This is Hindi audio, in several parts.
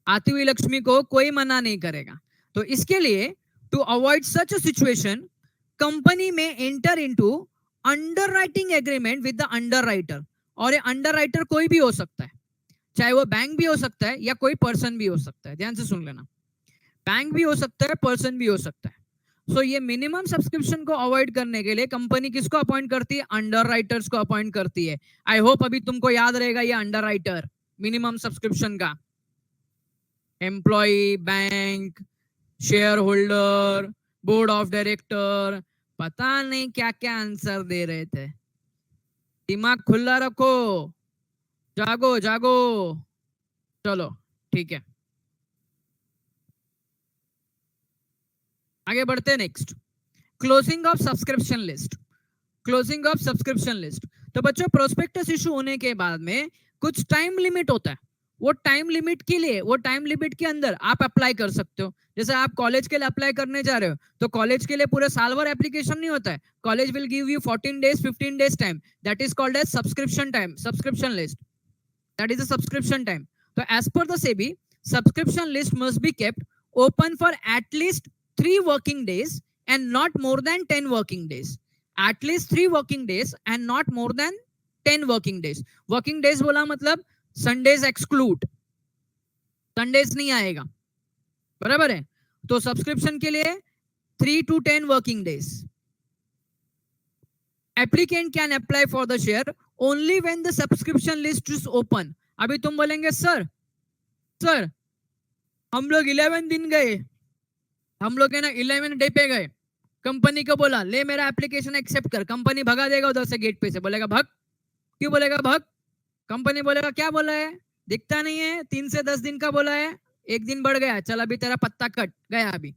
आती हुई लक्ष्मी को कोई मना नहीं करेगा। तो इसके लिए to avoid such a situation, company में enter into underwriting agreement with the underwriter. और ये अंडरराइटर कोई भी हो सकता है, चाहे वो बैंक भी हो सकता है या कोई पर्सन भी हो सकता है। ध्यान से सुन लेना, बैंक भी हो सकता है, पर्सन भी हो सकता है। सो ये मिनिमम सब्सक्रिप्शन को अवॉइड करने के लिए कंपनी किसको अपॉइंट करती है? अंडरराइटर्स को अपॉइंट करती है। आई होप अभी तुमको याद रहेगा ये अंडरराइटर मिनिमम सब्सक्रिप्शन का। Employ, bank, share holder, board of director, पता नहीं क्या क्या आंसर दे रहे थे। दिमाग खुला रखो, जागो जागो। चलो ठीक है, आगे बढ़ते हैं। Next, closing of subscription list. Closing of subscription list. तो बच्चों, प्रोस्पेक्टस इशू होने के बाद में कुछ टाइम लिमिट होता है। वो टाइम लिमिट के लिए, वो टाइम लिमिट के अंदर आप अप्लाई कर सकते हो। जैसे आप कॉलेज के लिए अप्लाई करने जा रहे हो, तो कॉलेज के लिए पूरे साल भर एप्लीकेशन नहीं होता है। College will give you 14 days 15 days time, that is called as subscription time, subscription list, that is a subscription time. तो as per the SEBI, subscription list must be kept open for at least 3 working days and not more than 10 working days. At least 3 working days and not more than 10 working days. Working days बोला मतलब संडेज एक्सक्लूड, संडेज नहीं आएगा, बराबर है। तो सब्सक्रिप्शन के लिए 3 to 10 working days. Applicant can apply for the share only when the subscription list is open. अभी तुम बोलेंगे सर हम लोग 11 दिन गए, हम लोग है ना 11 डे पे गए, कंपनी को बोला ले मेरा एप्लीकेशन एक्सेप्ट कर, कंपनी भगा देगा उधर से गेट पे से, बोलेगा भग। क्यों बोलेगा भग? कंपनी बोलेगा क्या बोला है, दिखता नहीं है, 3 से 10 दिन का बोला है, 1 दिन बढ़ गया, चल अभी तेरा पत्ता कट गया अभी।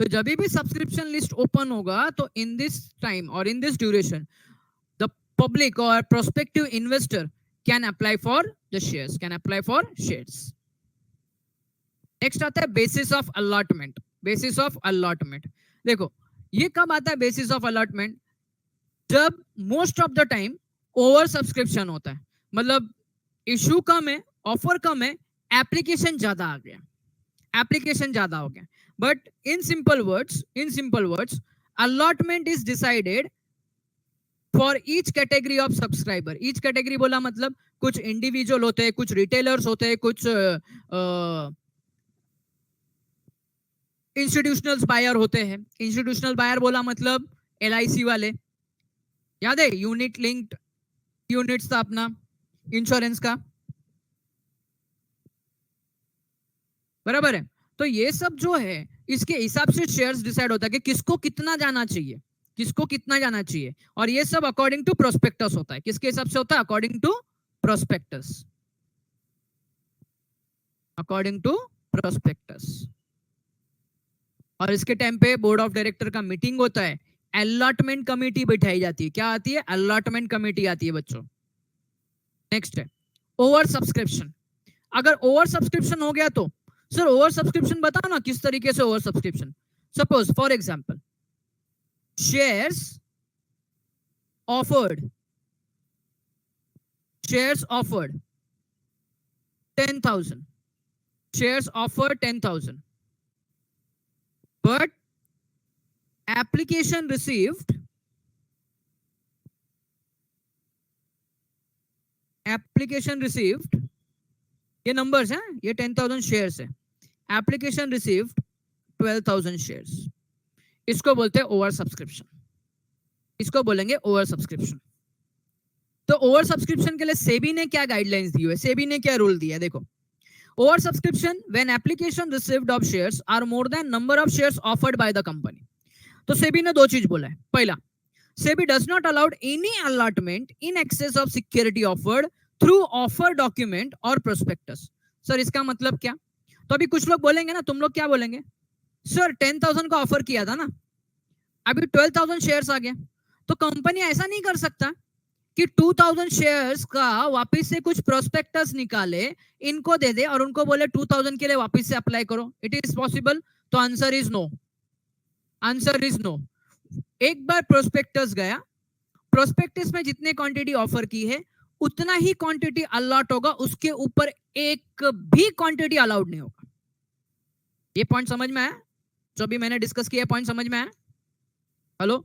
तो जब भी सब्सक्रिप्शन लिस्ट ओपन होगा, तो इन दिस टाइम और in this duration the public और prospective investor can apply for the shares, can apply for shares. Next आता है basis of allotment. Basis of allotment, देखो ये कब आता है बेसिस ऑफ अलॉटमेंट? जब most of the time over subscription होता है, मतलब इशू कम है, ऑफर कम है, एप्लीकेशन ज्यादा आ गया, एप्लीकेशन ज्यादा हो गया। But in simple words allotment is decided for each category of subscriber. Each category बोला मतलब कुछ इंडिविजुअल होते हैं, कुछ रिटेलर्स होते हैं, कुछ इंस्टीट्यूशनल बायर होते हैं। इंस्टीट्यूशनल बायर बोला मतलब LIC वाले, याद है यूनिट लिंक्ड यूनिट्स था अपना इंश्योरेंस का, बराबर है। तो ये सब जो है इसके हिसाब से शेयर्स डिसाइड होता है कि किसको कितना जाना चाहिए, किसको कितना जाना चाहिए। और ये सब अकॉर्डिंग टू प्रोस्पेक्टस होता है। किसके हिसाब से होता है? According to prospectus, according to prospectus. और इसके टाइम पे बोर्ड ऑफ डायरेक्टर का मीटिंग होता है, अलॉटमेंट कमेटी बैठाई जाती है। क्या आती है? अलॉटमेंट कमेटी आती है बच्चों। नेक्स्ट है ओवर सब्सक्रिप्शन। अगर ओवर सब्सक्रिप्शन हो गया तो सर ओवर सब्सक्रिप्शन बताओ ना किस तरीके से over subscription. Suppose for example shares offered 10,000, shares offered 10,000, but application received ये नंबर्स हैं, ये 10,000 शेयर्स है, एप्लीकेशन रिसीव्ड 12,000 शेयर्स। इसको बोलते हैं ओवर सब्सक्रिप्शन, इसको बोलेंगे ओवर सब्सक्रिप्शन। तो ओवर सब्सक्रिप्शन के लिए सेबी ने क्या गाइडलाइंस दी है, सेबी ने क्या रूल दिया है? देखो, over subscription when application received of shares are more than number of shares offered by the company. तो सेबी ने 2 चीज बोला है। पहला, SEBI does not allowed any allotment in excess of security offered through offer document और प्रोस्पेक्टस। सर इसका मतलब क्या? तो अभी कुछ लोग बोलेंगे ना, तुम लोग क्या बोलेंगे, सर 10,000 का ऑफर किया था ना, अभी 12,000 शेयर्स आ गए, तो कंपनी ऐसा नहीं कर सकता कि 2,000 शेयर्स का वापस से कुछ प्रोस्पेक्टस निकाले, इनको दे दे और उनको बोले 2,000 के लिए वापस से अप्लाई करो। It is possible? तो answer is no, answer is no. एक बार प्रोस्पेक्टस गया, प्रोस्पेक्टस में जितने क्वांटिटी ऑफर की है उतना ही क्वांटिटी अलॉट होगा, उसके ऊपर एक भी क्वांटिटी अलाउड नहीं होगा। ये पॉइंट समझ में आया? जो भी मैंने डिस्कस किया पॉइंट समझ में आया? हेलो,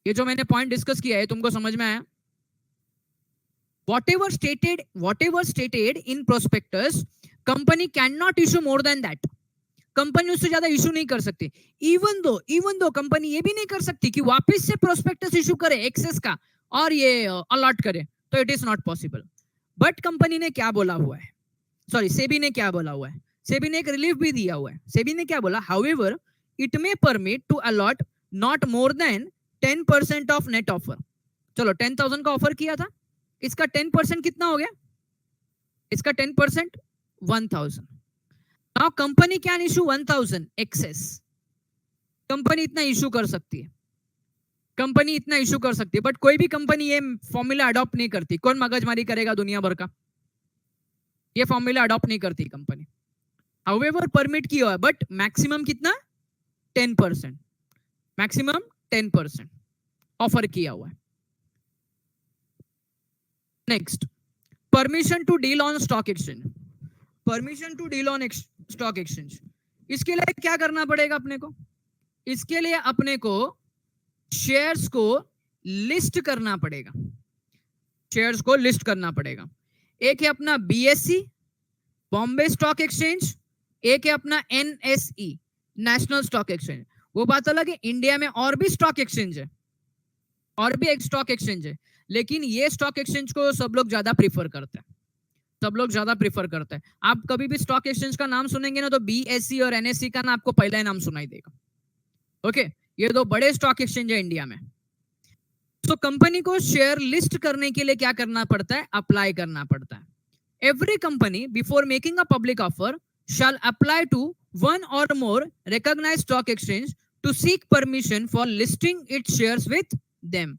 ये जो मैंने पॉइंट डिस्कस किया है तुमको समझ में आया? whatever stated in prospectus, company cannot issue more than that. Company उससे ज्यादा इशू नहीं कर सकती। इवन दो कंपनी ये भी नहीं कर सकती कि वापस से प्रोस्पेक्टस इशू करे एक्सेस का और ये अलॉट करे, तो it is not possible. But company ने क्या बोला हुआ है, सॉरी सेबी ने क्या बोला हुआ है, सेबी ने एक रिलीफ भी दिया हुआ है। सेबी ने क्या बोला, however it may permit to allot not more than 10% of net offer. चलो 10,000 का ऑफर किया था, इसका 10% कितना हो गया? इसका 10% 1,000। Now company can issue 1,000 excess. Company इतना इशू कर सकती है, कंपनी इतना इशू कर सकती है, बट कोई भी कंपनी ये फॉर्मूला अडॉप्ट नहीं करती। कौन मगजमारी करेगा दुनिया भर का? ये फॉर्मूला अडॉप्ट नहीं करती कंपनी। हाउएवर परमिट किया है, बट मैक्सिमम कितना? 10%, मैक्सिमम 10% ऑफर किया हुआ है। Next, permission to deal on stock exchange. Permission to deal on stock exchange, इसके लिए क्या करना पड़ेगा अपने को? इसके लिए अपने को शेयर्स को लिस्ट करना पड़ेगा, शेयर्स को लिस्ट करना पड़ेगा। एक है अपना बीएससी बॉम्बे स्टॉक एक्सचेंज, एक है अपना एनएसई नेशनल स्टॉक एक्सचेंज। वो बात अलग है, इंडिया में और भी स्टॉक एक्सचेंज है, और भी एक स्टॉक एक्सचेंज है, लेकिन ये स्टॉक एक्सचेंज को सब लोग ज्यादा प्रीफर करते हैं, सब लोग ज्यादा प्रीफर करते हैं। आप कभी भी स्टॉक एक्सचेंज का नाम सुनेंगे ना, तो बीएससी और एनएससी का ना आपको पहला ही नाम सुनाई देगा। ओके, ये दो बड़े स्टॉक एक्सचेंज है इंडिया में। तो कंपनी को शेयर लिस्ट करने के लिए क्या करना पड़ता है? अप्लाई करना पड़ता है। Every company before making a public offer shall apply to one or more recognized stock exchange to seek permission for listing its shares with them.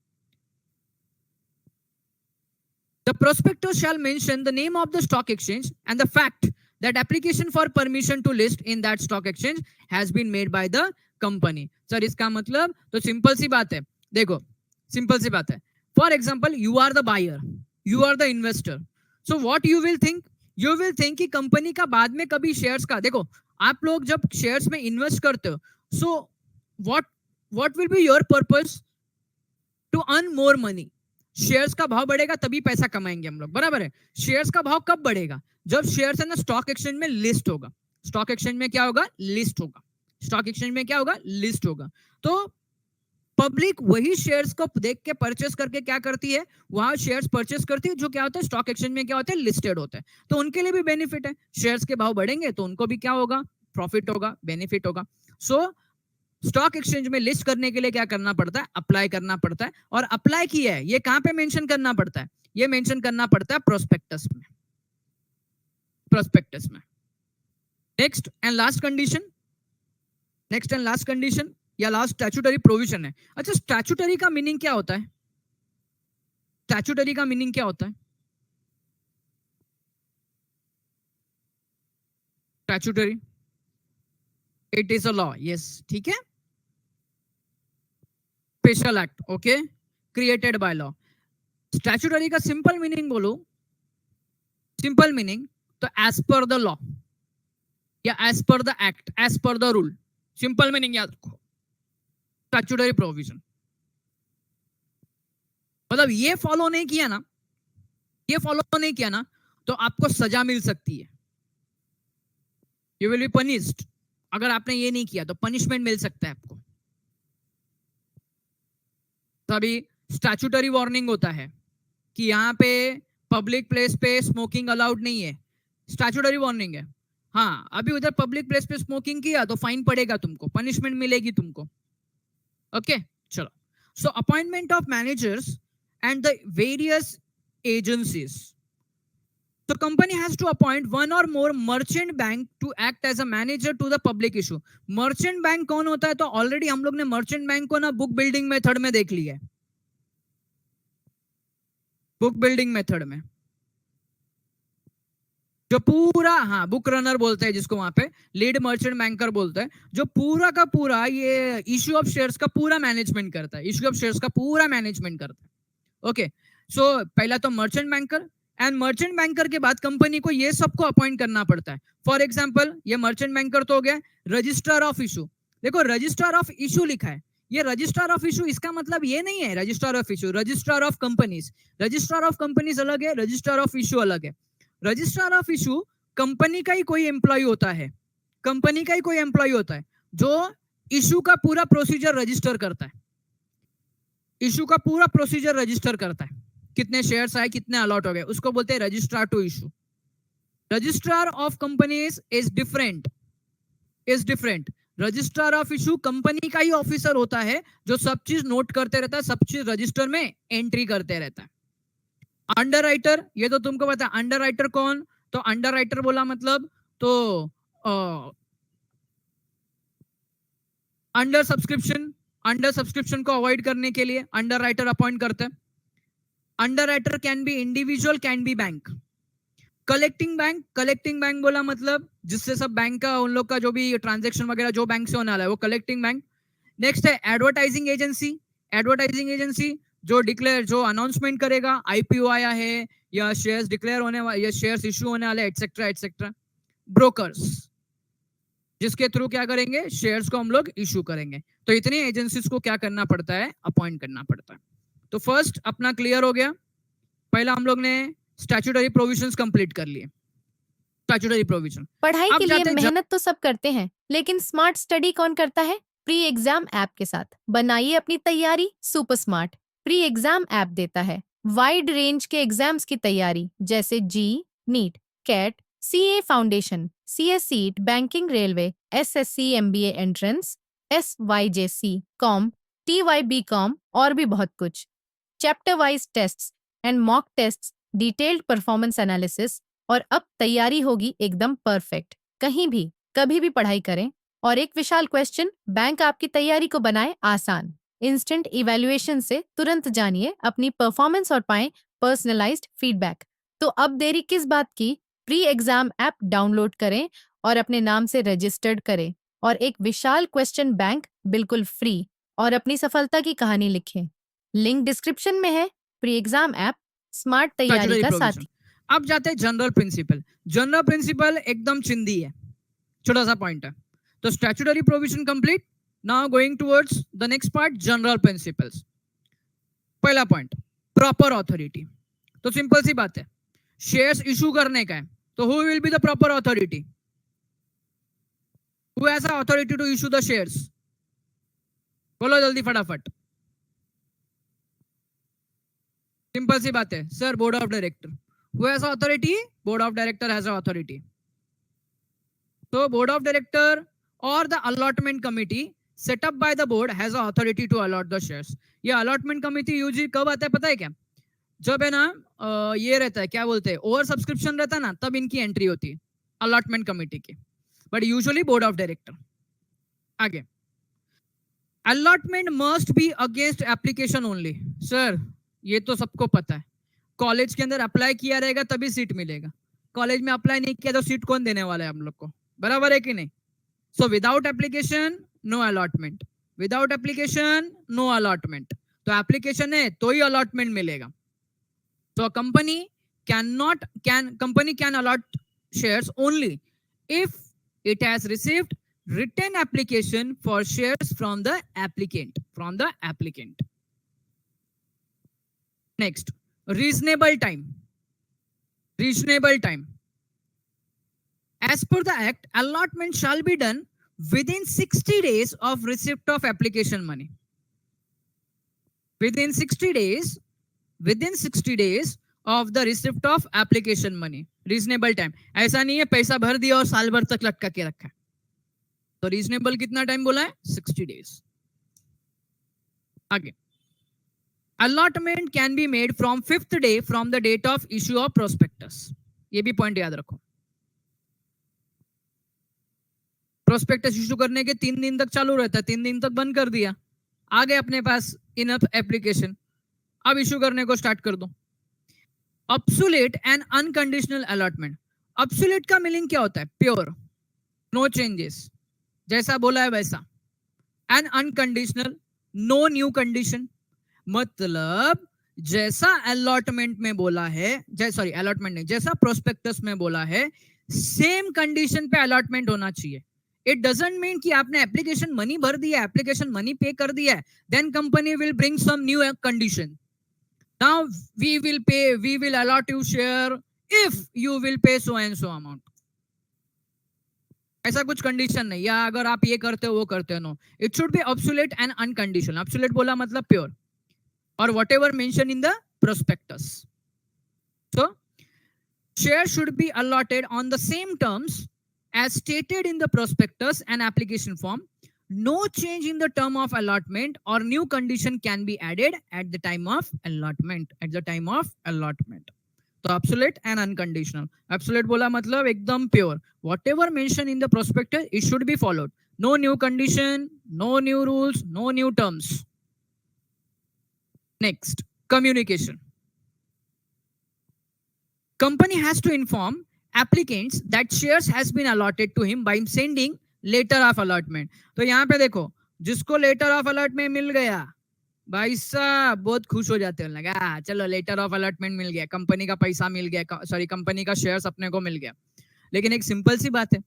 The prospectus shall mention the name of the stock exchange and the fact that application for permission to list in that stock exchange has been made by the company. Sir इसका मतलब तो सिंपल सी बात है, देखो सिंपल सी बात है। For example, you are the buyer, you are the investor, so what you will think? You will think कि कंपनी का बाद में कभी शेयर्स का, देखो आप लोग जब शेयर्स में इन्वेस्ट करते हो, so what will be your purpose? To earn more money. Shares का भाव बढ़ेगा तभी पैसा कमाएंगे हम लोग, बराबर है। शेयर्स का भाव कब बढ़ेगा? जब शेयर्स है ना स्टॉक एक्सचेंज में लिस्ट होगा। स्टॉक एक्सचेंज में क्या होगा? लिस्ट होगा। स्टॉक एक्सचेंज में क्या होगा? लिस्ट होगा। तो पब्लिक वही शेयर्स को देख के परचेस करके क्या करती है? वहां शेयर्स परचेस करती है, जो क्या होता है स्टॉक एक्सचेंज में क्या होता है? लिस्टेड होता है। तो उनके लिए भी बेनिफिट है, शेयर्स के भाव बढ़ेंगे तो उनको भी क्या होगा? प्रॉफिट होगा, बेनिफिट होगा। सो स्टॉक एक्सचेंज में लिस्ट करने के लिए क्या करना पड़ता है? अप्लाई करना पड़ता है। और अप्लाई किया है ये कहां पे मेंशन करना पड़ता है? ये मेंशन करना पड़ता है प्रोस्पेक्टस में, प्रोस्पेक्टस में। Next and last condition, next and last condition या लास्ट स्टैट्यूटरी प्रोविजन है। अच्छा, स्टैट्यूटरी का मीनिंग क्या होता है? स्टैट्यूटरी का मीनिंग क्या होता है? Statutory, it is a law, yes, ठीक है। Special act, okay, created by law. Statutory का सिंपल मीनिंग बोलो, सिंपल मीनिंग तो एज पर द लॉ या as per the act, as per the rule, simple meaning याद रखो। स्टैट्यूटरी प्रोविजन मतलब ये फॉलो नहीं किया ना, ये फॉलो नहीं किया ना तो आपको सजा मिल सकती है, यू विल बी पनिश्ड। अगर आपने ये नहीं किया तो पनिशमेंट मिल सकता है आपको। तभी स्टैट्यूटरी वार्निंग होता है कि यहाँ पे पब्लिक प्लेस पे स्मोकिंग अलाउड नहीं है, स्टैट्यूटरी वार्निंग है। हाँ, अभी उधर पब्लिक प्लेस पे स्मोकिंग किया तो फाइन पड़ेगा तुमको, पनिशमेंट मिलेगी तुमको। ओके, चलो। So appointment of managers and the various agencies. So company has to appoint one or more merchant bank to act as a manager to the public issue. Merchant bank कौन होता है? तो ऑलरेडी हम लोग ने merchant bank को ना बुक बिल्डिंग मेथड में देख लिया है, बुक बिल्डिंग मेथड में जो पूरा, हाँ बुक रनर बोलते हैं जिसको, वहां पे लीड मर्चेंट बैंकर बोलते हैं, जो पूरा का पूरा ये इश्यू ऑफ शेयर्स का पूरा मैनेजमेंट करता है, इश्यू ऑफ शेयर्स का पूरा मैनेजमेंट करता है। ओके, सो पहला तो merchant banker, and merchant banker के बाद कंपनी को ये सबको अपॉइंट करना पड़ता है. फॉर एग्जाम्पल ये मर्चेंट बैंकर तो हो गया. रजिस्ट्रार ऑफ इशू, देखो रजिस्ट्रार ऑफ इशू लिखा है, ये रजिस्ट्रार ऑफ इशू इसका मतलब ये नहीं है registrar of issue. Registrar of companies, registrar of companies अलग है, रजिस्ट्रार ऑफ इशू अलग है. रजिस्ट्रार ऑफ इशू कंपनी का ही कोई एम्प्लॉय होता है, कंपनी का ही कोई एम्प्लॉय होता है जो इशू का पूरा प्रोसीजर रजिस्टर करता है. इशू का पूरा प्रोसीजर रजिस्टर करता है, कितने शेयर्स आए, कितने अलॉट हो गए, उसको बोलते हैं registrar to issue. Registrar of companies is different, registrar of issue company का ही ऑफिसर होता है जो सब चीज नोट करते रहता है, सब चीज रजिस्टर में एंट्री करते रहता है. अंडर राइटर, ये तो तुमको पता है. अंडर राइटर कौन, तो अंडर राइटर बोला मतलब तो अंडर सब्सक्रिप्शन को अवॉइड करने के लिए अंडर राइटर अपॉइंट करते हैं. Under writer can be individual, can be bank. Collecting bank बोला मतलब जिससे सब बैंक का उन लोग का जो भी ट्रांजैक्शन वगैरह जो बैंक से होने वाला है वो कलेक्टिंग बैंक. नेक्स्ट है एडवर्टाइजिंग एजेंसी जो डिक्लेयर, जो अनाउंसमेंट करेगा आईपीओ आया है या शेयर्स डिक्लेयर होने वाले या शेयर्स इशू होने वाले एटसेट्रा एटसेट्रा. ब्रोकर्स, जिसके थ्रू क्या करेंगे, शेयर्स को हम लोग इशू करेंगे. तो इतनी एजेंसीज को क्या करना पड़ता है, अपॉइंट करना पड़ता है. तो फर्स्ट अपना क्लियर हो गया. पहला हम लोग ने स्टैट्यूटरी प्रोविजंस कंप्लीट कर लिए. स्टैट्यूटरी प्रोविजन, पढ़ाई के लिए मेहनत तो सब करते हैं, लेकिन स्मार्ट स्टडी कौन करता है? प्री एग्जाम ऐप के साथ बनाइए अपनी तैयारी super smart. Pre exam app देता है वाइड रेंज के एग्जाम्स की तैयारी, जैसे JEE, NEET, CAT, CA foundation, CSEET, banking, railway, SSC, MBA entrance, SYJC, com, TYBCom और भी बहुत कुछ. Chapter wise tests and mock tests, detailed performance analysis, और अब तैयारी होगी एकदम परफेक्ट. कहीं भी कभी भी पढ़ाई करें. और एक विशाल क्वेश्चन बैंक आपकी तैयारी को बनाए आसान. इंस्टेंट इवैल्यूएशन से तुरंत जानिए अपनी परफॉर्मेंस और पाएं पर्सनलाइज्ड फीडबैक. तो अब देरी किस बात की? प्री एग्जाम ऐप डाउनलोड करें और अपने नाम से रजिस्टर्ड करें और एक विशाल क्वेश्चन बैंक बिल्कुल फ्री और अपनी सफलता की कहानी लिखें. लिंक डिस्क्रिप्शन में है. प्री एग्जाम ऐप स्मार्ट तैयारी का साथी. अब जाते हैं जनरल प्रिंसिपल. जनरल प्रिंसिपल एकदम चिंदी है, छोटा सा पॉइंट है. तो statutory provision complete. Now going towards the next part, general principles. पहला पॉइंट, प्रॉपर अथॉरिटी. तो सिंपल सी बात है, शेयर्स इशू करने का है, तो who will be the proper authority? Who has a authority to issue the shares? बोलो जल्दी फटाफट. सिंपल सी बात है sir, board of director. Who has authority? Board of director has authority. So board of director or the allotment committee set up by the board has authority to allot the shares. ये allotment committee यूजली कब आता है पता है क्या? जब है ना ये रहता है, क्या बोलते हैं, ओवर सब्सक्रिप्शन रहता है ना, तब इनकी एंट्री होती है अलॉटमेंट कमिटी की. But usually board of director. आगे, allotment must be against application only. Sir ये तो सबको पता है, कॉलेज के अंदर अप्लाई किया रहेगा तभी सीट मिलेगा. कॉलेज में अप्लाई नहीं किया तो सीट कौन देने वाला है हम लोग को? बराबर है कि नहीं? So without application no allotment, without application no allotment. तो एप्लीकेशन है तो ही अलॉटमेंट मिलेगा. तो company can allot shares only if it has received written application for shares from the applicant. Next, reasonable time. As per the act, allotment shall be done within 60 days of receipt of application money. Within 60 days of the receipt of application money. Reasonable time. ऐसा नहीं है पैसा भर दिया और साल भर तक लटका के रखा है. तो रीजनेबल कितना टाइम बोला है? 60 days. आगे, allotment can be made from 5th day from the date of issue of prospectus. ये भी पॉइंट याद रखो. प्रोस्पेक्टस इशू करने के 3 दिन तक चालू रहता है, 3 दिन तक बंद कर दिया, आ गए अपने पास इनफ एप्लीकेशन, अब इशू करने को स्टार्ट कर दो. Obsolete and unconditional allotment. Obsolete का मीनिंग क्या होता है? प्योर, नो चेंजेस, जैसा बोला है वैसा. And unconditional, no new condition. मतलब जैसा अलॉटमेंट में बोला है, सॉरी अलॉटमेंट नहीं, जैसा प्रोस्पेक्टस में बोला है सेम कंडीशन पे अलॉटमेंट होना चाहिए. इट डजंट मीन कि आपने एप्लीकेशन मनी भर दिया, एप्लीकेशन मनी पे कर दिया है, then company will bring some new condition. Now we will allot you share if you will pay so and so amount. ऐसा कुछ कंडीशन नहीं, या अगर आप ये करते हो वो करते हो, no. It should be obsolete and unconditional. Obsolete बोला मतलब pure, or whatever mentioned in the prospectus. So, shares should be allotted on the same terms as stated in the prospectus and application form. No change in the term of allotment or new condition can be added at the time of allotment. At the time of allotment. So, absolute and unconditional. Absolute bola matlab ekdam pure. Whatever mentioned in the prospectus, it should be followed. No new condition, no new rules, no new terms. Next, communication. Company has to inform applicants that shares has been allotted to him by sending letter of allotment. तो यहाँ पे देखो, जिसको letter of allotment मिल गया, भाई साहब बहुत खुश हो जाते हैं, लगा चलो लेटर ऑफ अलॉटमेंट मिल गया, कंपनी का पैसा मिल गया, सॉरी कंपनी का शेयर्स अपने को मिल गया. लेकिन एक सिंपल सी बात है,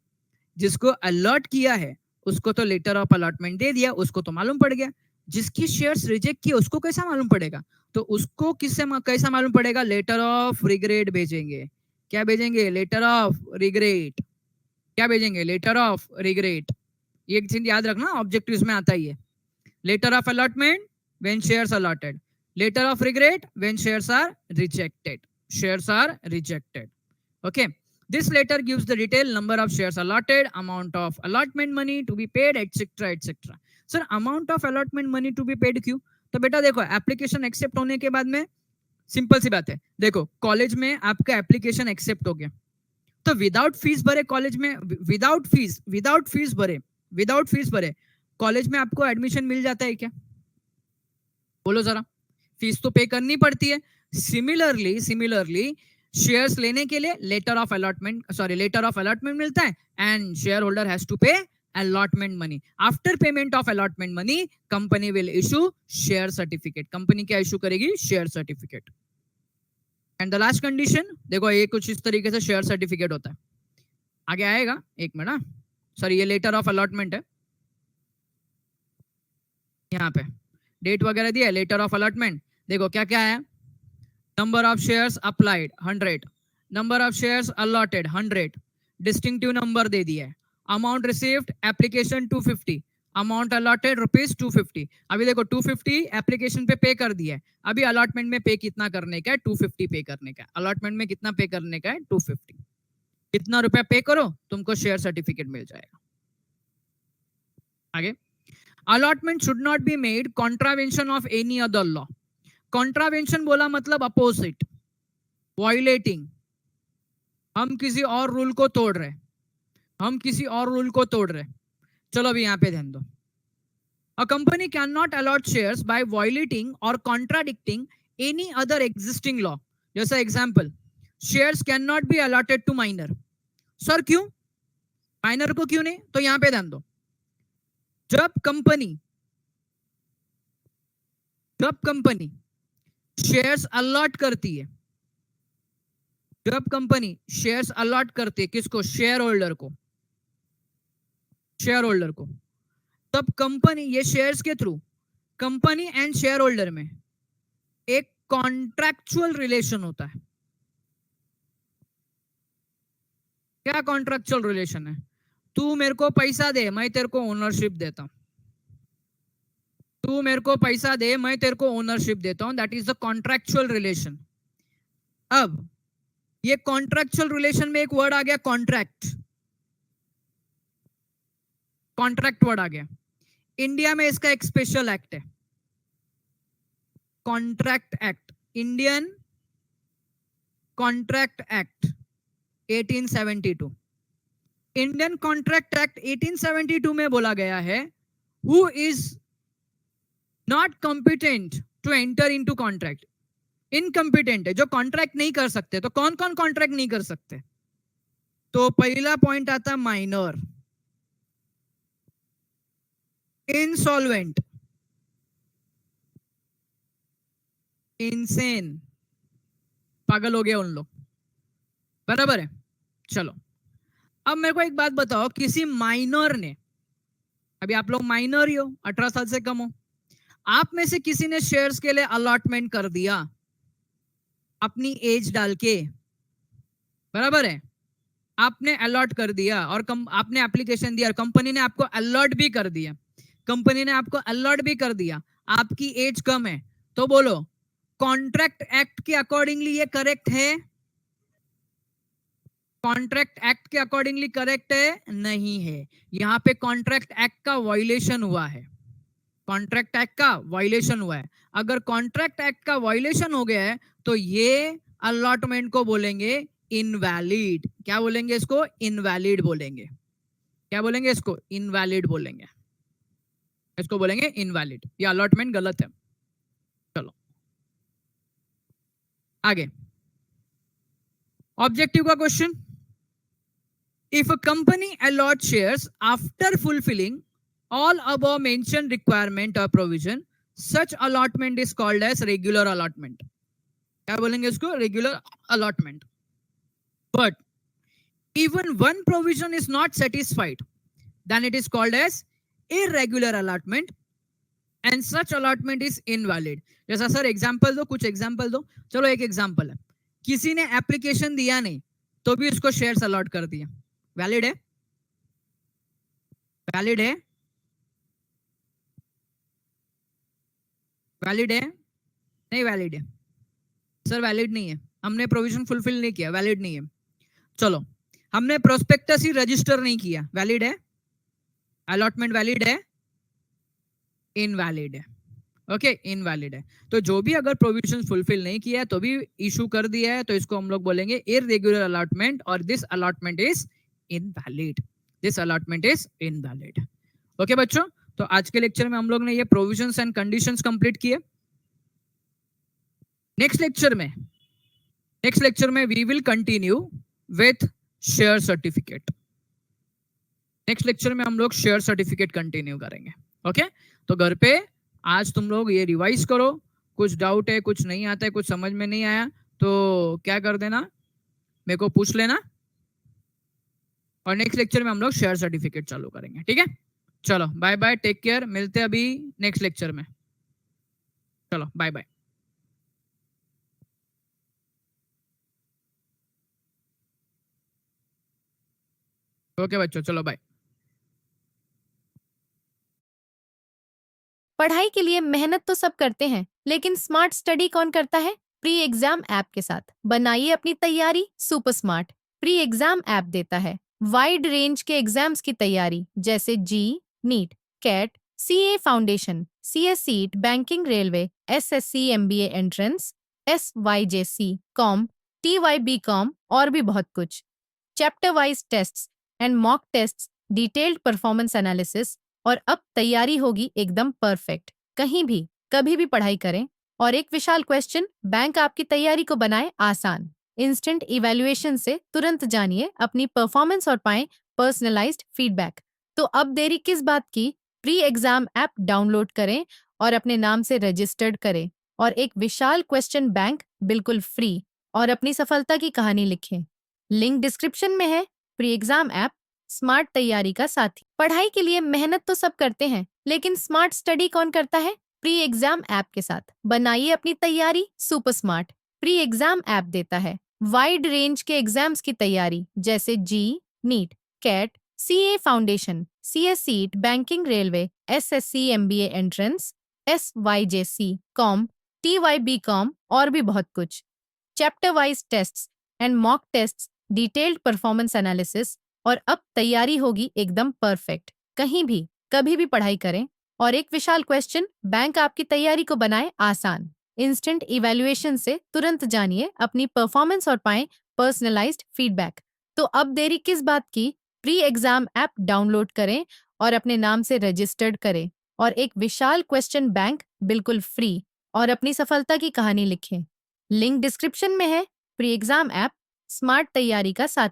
जिसको अलॉट किया है उसको तो लेटर ऑफ अलॉटमेंट दे दिया, उसको तो मालूम पड़ गया. जिसकी शेयर्स रिजेक्ट किए उसको कैसा मालूम पड़ेगा? तो उसको कैसा मालूम पड़ेगा? लेटर ऑफ रिग्रेट भेजेंगे. क्या भेजेंगे? Letter of regret. क्या भेजेंगे? Letter of regret. ये चीज याद रखना, ऑब्जेक्टिव्स में आता ही है. Letter of allotment when shares allotted, letter of regret when shares are rejected. Shares are rejected. Okay. This letter gives the detailed number of shares allotted, amount of allotment money to be paid, etc. etc. Sir amount of allotment money to be paid क्यों? तो बेटा देखो, एप्लीकेशन एक्सेप्ट होने के बाद में सिंपल सी बात है, देखो कॉलेज में आपका एप्लीकेशन एक्सेप्ट हो गया, तो विदाउट फीस भरे कॉलेज में, विदाउट फीस भरे कॉलेज में आपको एडमिशन मिल जाता है क्या? बोलो जरा. फीस तो पे करनी पड़ती है. सिमिलरली शेयर्स लेने के लिए लेटर ऑफ अलॉटमेंट मिलता है, and share holder has to pay allotment money. After payment of allotment money, company will issue share certificate. Company क्या इशू करेगी? Share certificate. And the last condition देखो, ये कुछ इस तरीके से शेयर सर्टिफिकेट होता है, आगे आएगा, एक मिनट. सॉरी, ये लेटर ऑफ अलॉटमेंट है, यहाँ पे डेट वगैरह दिया है. लेटर ऑफ अलॉटमेंट देखो क्या क्या है. Number of shares applied 100, number of shares allotted 100, distinctive number दे दिया है, amount received application 250, amount allotted rupees 250. अभी देखो 250 एप्लीकेशन पे कर दिया है, अभी अलॉटमेंट में पे कितना करने का है? 250 पे करने का है. अलॉटमेंट में कितना पे करने का है? 250. कितना रुपया पे करो, तुमको शेयर सर्टिफिकेट मिल जाएगा. आगे, allotment should not be made contravention of any other law. Contravention बोला मतलब अपोजिट, वायलेटिंग. हम किसी और रूल को तोड़ रहे, चलो अभी यहां पे ध्यान दो. A company can not allot shares by violating और contradicting any other existing law. जैसा example, shares can not be allotted to minor. Sir क्यों? माइनर को क्यों नहीं? तो यहां पे ध्यान दो. जब कंपनी शेयर्स अलॉट करती है, किसको? शेयर होल्डर को. तब कंपनी, ये शेयर्स के through company and share holder में एक कॉन्ट्रैक्चुअल रिलेशन होता है. क्या कॉन्ट्रैक्चुअल रिलेशन है? तू मेरे को पैसा दे, मैं तेरे को ओनरशिप देता हूं. That is the contractual relation. अब ये कॉन्ट्रैक्चुअल रिलेशन में एक वर्ड आ गया, कॉन्ट्रैक्ट वर्ड आ गया. इंडिया में इसका एक स्पेशल एक्ट है, contract act, Indian contract act 1872. Indian contract act 1872 में बोला गया है, who is not competent to enter into contract. Incompetent है, जो कॉन्ट्रैक्ट नहीं कर सकते. तो कौन कौन कॉन्ट्रैक्ट नहीं कर सकते? तो पहला पॉइंट आता माइनर, इंसॉल्वेंट, इनसेन, पागल हो गया उन लोग, बराबर है। चलो अब मेरे को एक बात बताओ, किसी माइनर ने, अभी आप लोग माइनर ही हो, 18 साल से कम हो, आप में से किसी ने शेयर्स के लिए अलॉटमेंट कर दिया अपनी एज डाल के, बराबर है, आपने अलॉट कर दिया और आपने एप्लीकेशन दिया और कंपनी ने आपको अलॉट भी कर दिया, कंपनी ने आपको अलॉट भी कर दिया, आपकी एज कम है, तो बोलो कॉन्ट्रैक्ट एक्ट के अकॉर्डिंगली ये करेक्ट है? कॉन्ट्रैक्ट एक्ट के अकॉर्डिंगली करेक्ट है? नहीं है, यहाँ पे कॉन्ट्रैक्ट एक्ट का वायलेशन हुआ है, कॉन्ट्रैक्ट एक्ट का वायलेशन हुआ है। अगर कॉन्ट्रैक्ट एक्ट का वायलेशन हो गया है तो ये अलॉटमेंट को बोलेंगे इनवैलिड। क्या बोलेंगे इसको? इनवैलिड बोलेंगे। क्या बोलेंगे इसको? इनवैलिड बोलेंगे, इसको बोलेंगे इनवैलिड, ये अलॉटमेंट गलत है। चलो आगे, ऑब्जेक्टिव का question, if a company allot shares after fulfilling all above mentioned requirement or provision, such allotment is called as regular allotment। क्या बोलेंगे इसको? regular allotment। but even one provision is not satisfied, then it is called as irregular allotment and such allotment is invalid। जैसा सर एग्जांपल दो, कुछ एग्जांपल दो। चलो एक एग्जांपल है, किसी ने एप्लीकेशन दिया नहीं तो भी उसको शेयर्स अलॉट कर दिया, वैलिड है? वैलिड है? वैलिड है? नहीं वैलिड है सर, वैलिड नहीं है, हमने प्रोविजन फुलफिल नहीं किया, वैलिड नहीं है। चलो हमने प्रोस्पेक्टस ही रजिस्टर नहीं किया, वैलिड है? अलॉटमेंट वैलिड है? इनवैलिड है। ओके, इनवैलिड है। तो जो भी अगर प्रोविजन फुलफिल नहीं किया है तो भी इशू कर दिया है तो इसको हम लोग बोलेंगे इररेगुलर अलॉटमेंट और this allotment is invalid, this allotment is invalid. Okay बच्चों, तो आज के लेक्चर में हम लोग ने ये प्रोविजंस एंड कंडीशंस कंप्लीट किए। नेक्स्ट लेक्चर में we will continue with share certificate. Next lecture में हम लोग शेयर सर्टिफिकेट कंटिन्यू करेंगे। ओके, तो घर पे आज तुम लोग ये रिवाइज करो, कुछ डाउट है, कुछ नहीं आता है, कुछ समझ में नहीं आया तो क्या कर देना, मेरे को पूछ लेना, और नेक्स्ट लेक्चर में हम लोग शेयर सर्टिफिकेट चालू करेंगे। ठीक है, चलो बाय बाय, टेक केयर, मिलते हैं अभी नेक्स्ट लेक्चर में। चलो बाय बाय। ओके बच्चों, चलो बाय। पढ़ाई के लिए मेहनत तो सब करते हैं, लेकिन स्मार्ट स्टडी कौन करता है? प्री एग्जाम ऐप के साथ बनाइए अपनी तैयारी super smart. Pre exam app देता है वाइड रेंज के एग्जाम्स की तैयारी, जैसे JEE, NEET, CAT, CA foundation, CSEET, banking, railway, SSC, MBA entrance, SYJC, com, TYBCom और भी बहुत कुछ। Chapter wise tests and mock tests, detailed performance analysis, और अब तैयारी होगी एकदम परफेक्ट। कहीं भी कभी भी पढ़ाई करें, और एक विशाल क्वेश्चन बैंक आपकी तैयारी को बनाए आसान। इंस्टेंट इवैल्यूएशन से तुरंत जानिए अपनी परफॉर्मेंस और पाएं पर्सनलाइज्ड फीडबैक। तो अब देरी किस बात की? प्री एग्जाम ऐप डाउनलोड करें और अपने नाम से रजिस्टर्ड करें, और एक विशाल क्वेश्चन बैंक बिल्कुल फ्री, और अपनी सफलता की कहानी लिखें। लिंक डिस्क्रिप्शन में है। प्री एग्जाम ऐप स्मार्ट तैयारी का साथी। पढ़ाई के लिए मेहनत तो सब करते हैं, लेकिन स्मार्ट स्टडी कौन करता है? प्री एग्जाम ऐप के साथ बनाइए अपनी तैयारी super smart. Pre exam app देता है वाइड रेंज के एग्जाम्स की तैयारी, जैसे JEE, NEET, CAT, CA foundation, CSEET, banking, railway, SSC, MBA entrance, SYJC, com, TYBCom और भी बहुत कुछ। Chapter wise tests and mock tests, detailed performance analysis, और अब तैयारी होगी एकदम परफेक्ट। कहीं भी कभी भी पढ़ाई करें, और एक विशाल क्वेश्चन बैंक आपकी तैयारी को बनाए आसान। इंस्टेंट इवैल्यूएशन से तुरंत जानिए अपनी परफॉर्मेंस और पाएं पर्सनलाइज्ड फीडबैक। तो अब देरी किस बात की? प्री एग्जाम ऐप डाउनलोड करें और अपने नाम से रजिस्टर्ड करें, और एक विशाल क्वेश्चन बैंक बिल्कुल फ्री, और अपनी सफलता की कहानी लिखें। लिंक डिस्क्रिप्शन में है। प्री एग्जाम ऐप स्मार्ट तैयारी का साथी।